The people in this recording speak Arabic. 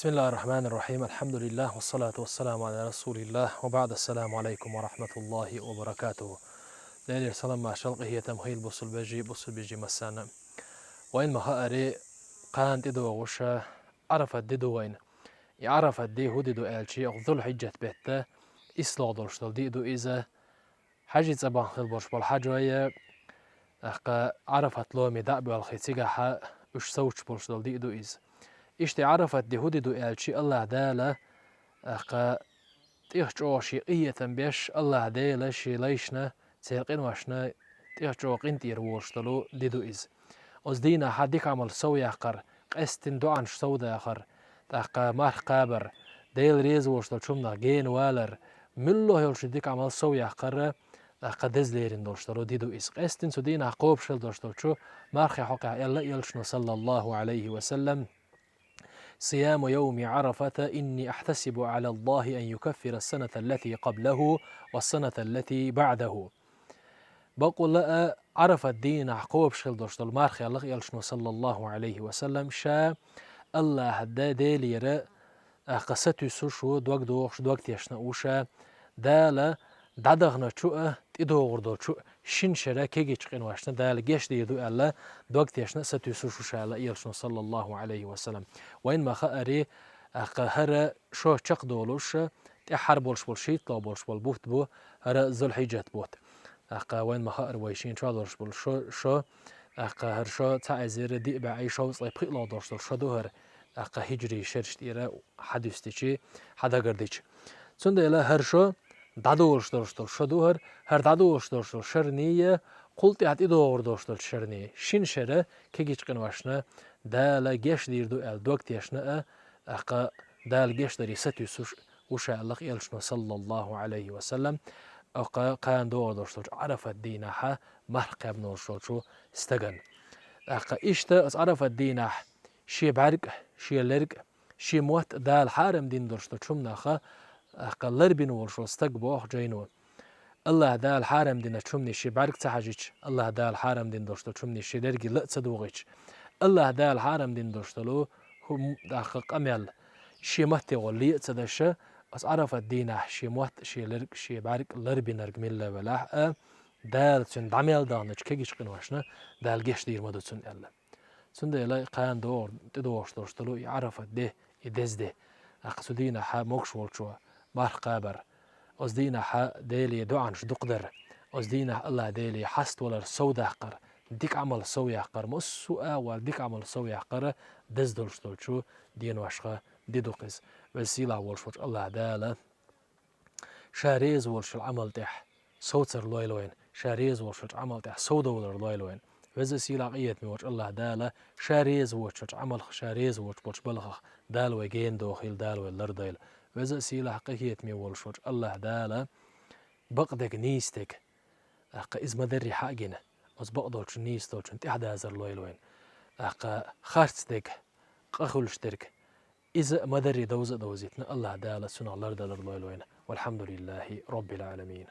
بسم الله الرحمن الرحيم. الحمد لله والصلاة والسلام على رسول الله وبعد. السلام عليكم ورحمة الله وبركاته. ليلة سلام مع شلقه هي تمهيل بصل بيجي مسانا وين مهاري قان تدو وشا عرفت ددو وين يعرفت دي هو ددو آلشي ذو حجة بيتا إسلا دولشتل ديدو إذا حاجة زبان خلبوش بالحاجة أخا عرفت لو مدعب والخيتيجا حا وش سوتش بولشتل ديدو إذا إشتي عرفت دي هو ددو آلشي الله داله أخا تيخجو شيئية بيش الله داله شي ليشنا تيقين واشنا تيخجو قنتير وورشتلو ديدو إذا أزدينا حديك عمل سوي آخر قستن دوعنش سودا آخر تاقا مار قابر ديل ريز وشتل شمنا جين والر ملو هيلش ديك عمل سوي آخر تاقا دزليرين دوشتلو ديدو إس قستن سدينا قوب شل دوشتل شو مارخي حقا يلا يلشنا صلى الله عليه وسلم صيام يوم عرفة إني أحتسب على الله أن يكفر السنة التي قبله والسنة التي بعده. بقول لا عرف الدين عقوب شل دوشتل مارخي الله يلشنو صلى الله عليه وسلم شا الله هدا ديليرا قصتو سوشو دوك دوخش دوك تيشنا وشا دالا دادغنا شو تيدو غردو شو شين شرا كيجي تشقين واشنا دالا جيش ديدو الله دوك تيشنا ستو سوشو شا الله يلشنو صلى الله عليه وسلم وين ما خأري هرا شو تشق دولوش تحرب بولش بولشيت لا بولش بولبوت بو هرا ذو الحجة بوت أقا وين ما خأر ويشين شادرش بول شو أقا هرشو تعزير دي بعي شو صلي بقلا درش شو دهر أقا هجري شرشت إيرا حدثتشي حدا قرديش سند إلى هرشو دادوش درش شو دهر هر دادوش درش شرنية قلت عت إدور درش شرنية شين شرة كيجيش قنواشنا دا جيش ديردو ال دوقت يشنا أقا دا الجيش دري ستي سوش وشاء الله يلشنا صلى الله عليه وسلم أقا قان دور دوشتوش عرف الديناحة مرقب نورشوشو استغن أقا إشتا أس عرف الديناح شي بعرق شي لرق شي موت دال حارم دين دوشتوشم ناخا أقا لربين ورشو استقبوح جينو الله دال حارم دين تشمني شي بعرق تحجيش الله دال حارم دين دوشتوشمني شي لرقي لا تصدوغيش الله دال حارم دين دوشتلو هم داخل قمل شي مهتي ولي تصدش أس عرف الدين شي موت شي لرق شي بعرق لربي نرق ملا ولاح دال تون دعمل دانش كيجيش قنواشنا دال جيش دير مدو تون إلا تون ديلا قان دور تدوش دوشتلو يعرف ده يدز ده أقصدينا حا موكش والشوا بار قابر أصدينا حا ديلي دوعنش دقدر أصدينا الله ديلي حست ولا سودا قر ديك عمل سوي قر مسوء وديك عمل سوي قر دز دوشتل شو دين واشخا دي دوقز وسيلة والشوش الله دالا شاريز والش العمل تح صوتر لويلوين شاريز والش عمل تح سودولر لويلوين وزا سيلة قيت ميوش الله دالا شاريز وش عمل شاريز وش بلغ دال وجين دوخيل دال واللرديل وزا سيلة قيت ميوش الله دالا بقدك نيستك أقا إز مدري حاجنا أز بقدرش نيستوش انت أحد هذا لويلوين أقا خارتك قخلشترك إذا مدري دوزتنا الله دالا سنة الله دالا لويلوين والحمد لله رب العالمين.